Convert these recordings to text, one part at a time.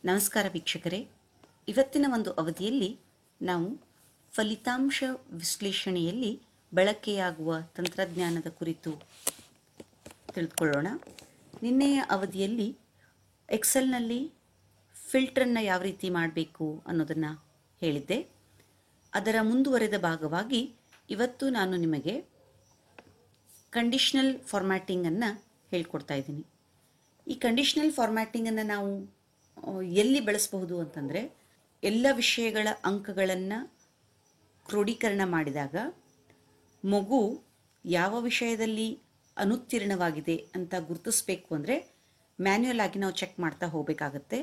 ನಮಸ್ಕಾರ ವೀಕ್ಷಕರೇ. ಇವತ್ತಿನ ಒಂದು ಅವಧಿಯಲ್ಲಿ ನಾವು ಫಲಿತಾಂಶ ವಿಶ್ಲೇಷಣೆಯಲ್ಲಿ ಬಳಕೆಯಾಗುವ ತಂತ್ರಜ್ಞಾನದ ಕುರಿತು ತಿಳಿದುಕೊಳ್ಳೋಣ. ನಿನ್ನೆಯ ಅವಧಿಯಲ್ಲಿ ಎಕ್ಸೆಲ್ನಲ್ಲಿ ಫಿಲ್ಟರನ್ನು ಯಾವ ರೀತಿ ಮಾಡಬೇಕು ಅನ್ನೋದನ್ನು ಹೇಳಿದ್ದೆ. ಅದರ ಮುಂದುವರೆದ ಭಾಗವಾಗಿ ಇವತ್ತು ನಾನು ನಿಮಗೆ ಕಂಡೀಷನಲ್ ಫಾರ್ಮ್ಯಾಟಿಂಗನ್ನು ಹೇಳ್ಕೊಡ್ತಾ ಇದ್ದೀನಿ. ಈ ಕಂಡೀಷನಲ್ ಫಾರ್ಮ್ಯಾಟಿಂಗನ್ನು ನಾವು ಎಲ್ಲಿ ಬಳಸಬಹುದು ಅಂತಂದರೆ, ಎಲ್ಲ ವಿಷಯಗಳ ಅಂಕಗಳನ್ನು ಕ್ರೋಢೀಕರಣ ಮಾಡಿದಾಗ ಮಗು ಯಾವ ವಿಷಯದಲ್ಲಿ ಅನುತ್ತೀರ್ಣವಾಗಿದೆ ಅಂತ ಗುರುತಿಸಬೇಕು ಅಂದರೆ ಮ್ಯಾನ್ಯುಯಲ್ ಆಗಿ ನಾವು ಚೆಕ್ ಮಾಡ್ತಾ ಹೋಗಬೇಕಾಗತ್ತೆ.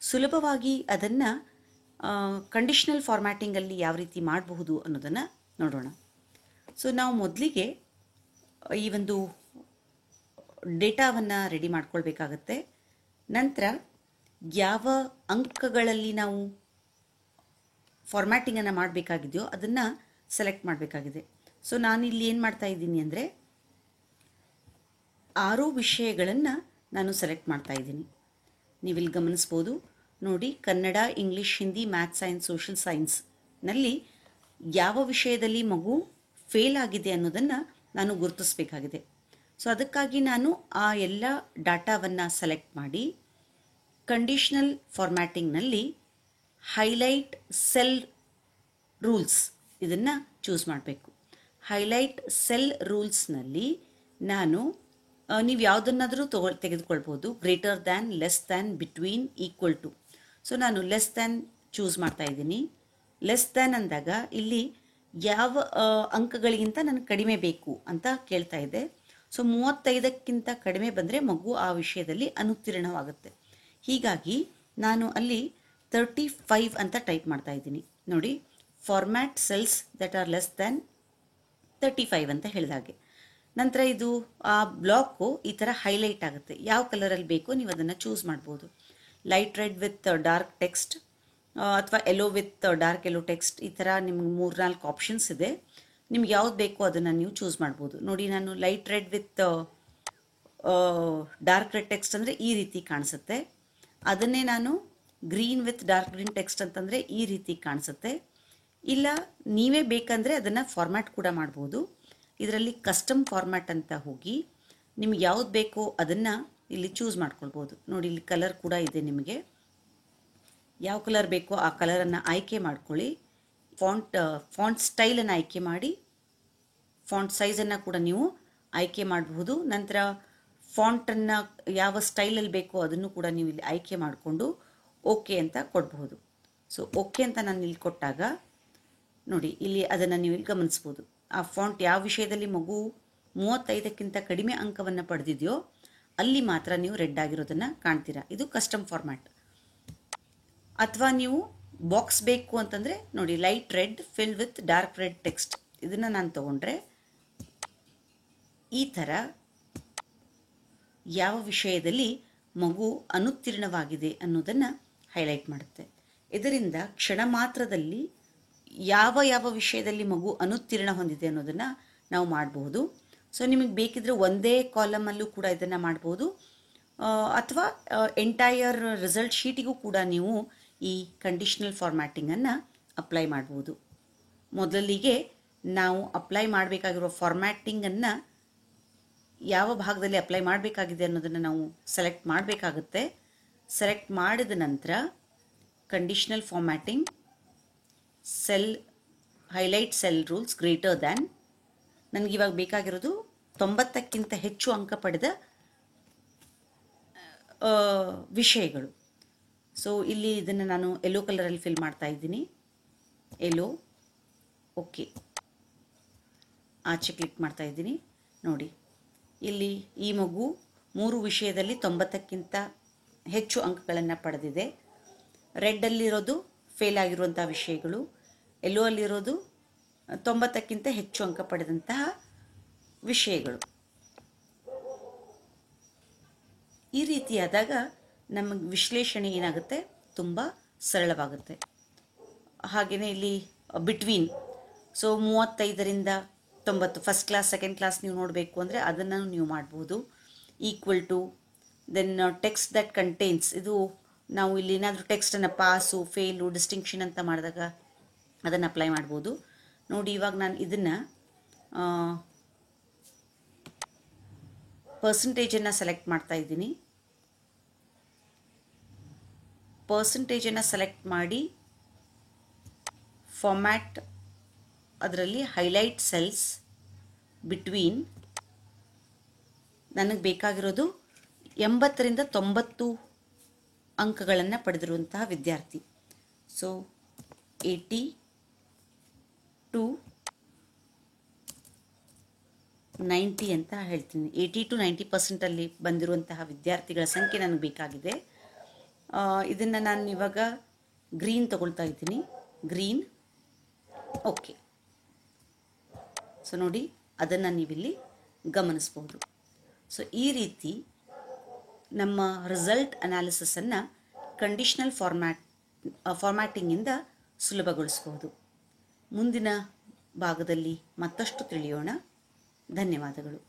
ಸುಲಭವಾಗಿ ಅದನ್ನು ಕಂಡೀಷನಲ್ ಫಾರ್ಮ್ಯಾಟಿಂಗಲ್ಲಿ ಯಾವ ರೀತಿ ಮಾಡಬಹುದು ಅನ್ನೋದನ್ನು ನೋಡೋಣ. ಸೊ ನಾವು ಮೊದಲಿಗೆ ಈ ಒಂದು ಡೇಟಾವನ್ನು ರೆಡಿ ಮಾಡ್ಕೊಳ್ಬೇಕಾಗತ್ತೆ. ನಂತರ ಯಾವ ಅಂಕಗಳಲ್ಲಿ ನಾವು ಫಾರ್ಮ್ಯಾಟಿಂಗನ್ನು ಮಾಡಬೇಕಾಗಿದೆಯೋ ಅದನ್ನು ಸೆಲೆಕ್ಟ್ ಮಾಡಬೇಕಾಗಿದೆ. ಸೊ ನಾನಿಲ್ಲಿ ಏನು ಮಾಡ್ತಾ ಇದ್ದೀನಿ ಅಂದರೆ 6 ವಿಷಯಗಳನ್ನು ನಾನು ಸೆಲೆಕ್ಟ್ ಮಾಡ್ತಾ ಇದ್ದೀನಿ. ನೀವಿಲ್ಲಿ ಗಮನಿಸ್ಬೋದು ನೋಡಿ, Kannada, English, Hindi, maths, science, social ಸೈನ್ಸ್ನಲ್ಲಿ ಯಾವ ವಿಷಯದಲ್ಲಿ ಮಗು ಫೇಲ್ ಆಗಿದೆ ಅನ್ನೋದನ್ನು ನಾನು ಗುರುತಿಸಬೇಕಾಗಿದೆ. ಸೊ ಅದಕ್ಕಾಗಿ ನಾನು ಆ ಎಲ್ಲ ಡಾಟಾವನ್ನು ಸೆಲೆಕ್ಟ್ ಮಾಡಿ ಕಂಡೀಷನಲ್ ಫಾರ್ಮ್ಯಾಟಿಂಗ್ನಲ್ಲಿ ಹೈಲೈಟ್ ಸೆಲ್ ರೂಲ್ಸ್ ಇದನ್ನು ಚೂಸ್ ಮಾಡಬೇಕು. ಹೈಲೈಟ್ ಸೆಲ್ ರೂಲ್ಸ್ನಲ್ಲಿ ನಾನು ನೀವು ಯಾವುದನ್ನಾದರೂ ತೆಗೆದುಕೊಳ್ಬೋದು. Greater than, less than, between, equal to. So ನಾನು ಲೆಸ್ ದ್ಯಾನ್ ಚೂಸ್ ಮಾಡ್ತಾ ಇದ್ದೀನಿ. ಲೆಸ್ ದ್ಯಾನ್ ಅಂದಾಗ ಇಲ್ಲಿ ಯಾವ ಅಂಕಗಳಿಗಿಂತ ನನಗೆ ಕಡಿಮೆ ಬೇಕು ಅಂತ ಕೇಳ್ತಾ ಇದೆ. ಸೊ 35ಕ್ಕಿಂತ ಕಡಿಮೆ ಬಂದರೆ ಮಗು ಆ ವಿಷಯದಲ್ಲಿ ಅನುತ್ತೀರ್ಣವಾಗುತ್ತೆ. ಹೀಗಾಗಿ ನಾನು ಅಲ್ಲಿ 35 ಅಂತ ಟೈಪ್ ಮಾಡ್ತಾ ಇದ್ದೀನಿ. ನೋಡಿ, format cells that are less than 35 ಅಂತ ಹೇಳಿದಾಗೆ. ನಂತರ ಇದು ಆ ಬ್ಲಾಕು ಈ ಥರ ಹೈಲೈಟ್ ಆಗುತ್ತೆ. ಯಾವ ಕಲರಲ್ಲಿ ಬೇಕೋ ನೀವು ಅದನ್ನು ಚೂಸ್ ಮಾಡ್ಬೋದು. Light red with dark text ಅಥವಾ yellow with dark yellow text, ಈ ಥರ ನಿಮ್ಗೆ 3-4 ಆಪ್ಷನ್ಸ್ ಇದೆ. ನಿಮ್ಗೆ ಯಾವ್ದು ಬೇಕೋ ಅದನ್ನು ನೀವು ಚೂಸ್ ಮಾಡ್ಬೋದು. ನೋಡಿ, ನಾನು light red with dark red text ಅಂದರೆ ಈ ರೀತಿ ಕಾಣಿಸುತ್ತೆ. ಅದನ್ನೇ ನಾನು green with dark green text ಅಂತಂದರೆ ಈ ರೀತಿ ಕಾಣಿಸುತ್ತೆ. ಇಲ್ಲ ನೀವೇ ಬೇಕಂದರೆ ಅದನ್ನು ಫಾರ್ಮ್ಯಾಟ್ ಕೂಡ ಮಾಡ್ಬೋದು. ಇದರಲ್ಲಿ ಕಸ್ಟಮ್ ಫಾರ್ಮ್ಯಾಟ್ ಅಂತ ಹೋಗಿ ನಿಮ್ಗೆ ಯಾವ್ದು ಬೇಕೋ ಅದನ್ನು ಇಲ್ಲಿ ಚೂಸ್ ಮಾಡ್ಕೊಳ್ಬೋದು. ನೋಡಿ, ಇಲ್ಲಿ ಕಲರ್ ಕೂಡ ಇದೆ. ನಿಮಗೆ ಯಾವ ಕಲರ್ ಬೇಕೋ ಆ ಕಲರನ್ನು ಆಯ್ಕೆ ಮಾಡ್ಕೊಳ್ಳಿ. ಫಾಂಟ್ ಸ್ಟೈಲನ್ನು ಆಯ್ಕೆ ಮಾಡಿ ಫಾಂಟ್ ಸೈಜನ್ನು ಕೂಡ ನೀವು ಆಯ್ಕೆ ಮಾಡಬಹುದು. ನಂತರ ಫಾಂಟನ್ನು ಯಾವ ಸ್ಟೈಲಲ್ಲಿ ಬೇಕೋ ಅದನ್ನು ಕೂಡ ನೀವು ಇಲ್ಲಿ ಆಯ್ಕೆ ಮಾಡಿಕೊಂಡು ಓಕೆ ಅಂತ ಕೊಡಬಹುದು. ಸೊ ಓಕೆ ಅಂತ ನಾನು ಇಲ್ಲಿ ಕೊಟ್ಟಾಗ ನೋಡಿ, ಇಲ್ಲಿ ಅದನ್ನು ನೀವು ಇಲ್ಲಿ ಗಮನಿಸ್ಬೋದು. ಆ ಫಾಂಟ್ ಯಾವ ವಿಷಯದಲ್ಲಿ ಮಗು 35ಕ್ಕಿಂತ ಕಡಿಮೆ ಅಂಕವನ್ನು ಪಡೆದಿದೆಯೋ ಅಲ್ಲಿ ಮಾತ್ರ ನೀವು ರೆಡ್ ಆಗಿರೋದನ್ನು ಕಾಣ್ತೀರಾ. ಇದು ಕಸ್ಟಮ್ ಫಾರ್ಮ್ಯಾಟ್. ಅಥವಾ ನೀವು ಬಾಕ್ಸ್ ಬೇಕು ಅಂತಂದರೆ ನೋಡಿ, light red fill with dark red text, ಇದನ್ನು ನಾನು ತಗೊಂಡ್ರೆ ಈ ಥರ ಯಾವ ವಿಷಯದಲ್ಲಿ ಮಗು ಅನುತ್ತೀರ್ಣವಾಗಿದೆ ಅನ್ನೋದನ್ನು ಹೈಲೈಟ್ ಮಾಡುತ್ತೆ. ಇದರಿಂದ ಕ್ಷಣ ಮಾತ್ರದಲ್ಲಿ ಯಾವ ವಿಷಯದಲ್ಲಿ ಮಗು ಅನುತ್ತೀರ್ಣ ಹೊಂದಿದೆ ಅನ್ನೋದನ್ನು ನಾವು ಮಾಡಬಹುದು. ಸೊ ನಿಮಗೆ ಬೇಕಿದ್ರೆ ಒಂದೇ ಕಾಲಮಲ್ಲೂ ಕೂಡ ಇದನ್ನು ಮಾಡ್ಬೋದು, ಅಥವಾ ಎಂಟೈರ್ ರಿಸಲ್ಟ್ ಶೀಟಿಗೂ ಕೂಡ ನೀವು ಈ ಕಂಡೀಷನಲ್ ಫಾರ್ಮ್ಯಾಟಿಂಗನ್ನು ಅಪ್ಲೈ ಮಾಡ್ಬೋದು. ಮೊದಲಿಗೆ ನಾವು ಅಪ್ಲೈ ಮಾಡಬೇಕಾಗಿರುವ ಫಾರ್ಮ್ಯಾಟಿಂಗನ್ನು ಯಾವ ಭಾಗದಲ್ಲಿ ಅಪ್ಲೈ ಮಾಡಬೇಕಾಗಿದೆ ಅನ್ನೋದನ್ನು ನಾವು ಸೆಲೆಕ್ಟ್ ಮಾಡಬೇಕಾಗುತ್ತೆ. ಸೆಲೆಕ್ಟ್ ಮಾಡಿದ ನಂತರ conditional formatting cell highlight cell rules greater than, ನನಗಿವಾಗ ಬೇಕಾಗಿರೋದು 90ಕ್ಕಿಂತ ಹೆಚ್ಚು ಅಂಕ ಪಡೆದ ವಿಷಯಗಳು. ಸೊ ಇಲ್ಲಿ ಇದನ್ನು ನಾನು ಯೆಲ್ಲೋ ಕಲರಲ್ಲಿ ಫಿಲ್ ಮಾಡ್ತಾ ಇದ್ದೀನಿ. ಯೆಲ್ಲೋ, ಓಕೆ, ಆಚೆ ಕ್ಲಿಕ್ ಮಾಡ್ತಾ ಇದ್ದೀನಿ. ನೋಡಿ, ಇಲ್ಲಿ ಈ ಮಗು 3 ವಿಷಯದಲ್ಲಿ 90ಕ್ಕಿಂತ ಹೆಚ್ಚು ಅಂಕಗಳನ್ನು ಪಡೆದಿದೆ. ರೆಡ್ಡಲ್ಲಿರೋದು ಫೇಲ್ ಆಗಿರುವಂಥ ವಿಷಯಗಳು, ಯೆಲ್ಲೋ ಅಲ್ಲಿರೋದು 90ಕ್ಕಿಂತ ಹೆಚ್ಚು ಅಂಕ ಪಡೆದಂತಹ ವಿಷಯಗಳು. ಈ ರೀತಿಯಾದಾಗ ನಮ್ಮ ವಿಶ್ಲೇಷಣೆ ಏನಾಗುತ್ತೆ, ತುಂಬ ಸರಳವಾಗುತ್ತೆ. ಹಾಗೆಯೇ ಇಲ್ಲಿ ಬಿಟ್ವೀನ್, ಸೊ 35ರಿಂದ 90 ಫಸ್ಟ್ ಕ್ಲಾಸ್ ಸೆಕೆಂಡ್ ಕ್ಲಾಸ್ ನೀವು ನೋಡಬೇಕು ಅಂದರೆ ಅದನ್ನು ನೀವು ಮಾಡ್ಬೋದು. Equal to then text that contains, ಇದು ನಾವು ಇಲ್ಲಿ ಏನಾದರೂ ಟೆಕ್ಸ್ಟನ್ನು ಪಾಸು ಫೇಲು ಡಿಸ್ಟಿಂಕ್ಷನ್ ಅಂತ ಮಾಡಿದಾಗ ಅದನ್ನು ಅಪ್ಲೈ ಮಾಡ್ಬೋದು. ನೋಡಿ ಇವಾಗ ನಾನು ಇದನ್ನು ಪರ್ಸಂಟೇಜನ್ನು ಸೆಲೆಕ್ಟ್ ಮಾಡ್ತಾ ಇದ್ದೀನಿ. ಪರ್ಸಂಟೇಜನ್ನು ಸೆಲೆಕ್ಟ್ ಮಾಡಿ ಫಾರ್ಮ್ಯಾಟ್, ಅದರಲ್ಲಿ ಹೈಲೈಟ್ ಸೆಲ್ಸ್ ಬಿಟ್ವೀನ್, ನನಗೆ ಬೇಕಾಗಿರೋದು 80ರಿಂದ 90 ಅಂಕಗಳನ್ನು ಪಡೆದಿರುವಂತಹ ವಿದ್ಯಾರ್ಥಿ. ಸೊ 80 to 90 ಅಂತ ಹೇಳ್ತೀನಿ. 80 to 90% ಬಂದಿರುವಂತಹ ವಿದ್ಯಾರ್ಥಿಗಳ ಸಂಖ್ಯೆ ನನಗೆ ಬೇಕಾಗಿದೆ. ಇದನ್ನು ನಾನು ಇವಾಗ ಗ್ರೀನ್ ತಗೊಳ್ತಾ ಇದ್ದೀನಿ. Green, okay. ಸೊ ನೋಡಿ, ಅದನ್ನು ನೀವಿಲ್ಲಿ ಗಮನಿಸ್ಬೋದು. ಸೊ ಈ ರೀತಿ ನಮ್ಮ ರಿಸಲ್ಟ್ ಅನಾಲಿಸಿಸನ್ನು ಕಂಡೀಷನಲ್ ಫಾರ್ಮ್ಯಾಟಿಂಗಿಂದ ಸುಲಭಗೊಳಿಸ್ಬೋದು. ಮುಂದಿನ ಭಾಗದಲ್ಲಿ ಮತ್ತಷ್ಟು ತಿಳಿಯೋಣ. ಧನ್ಯವಾದಗಳು.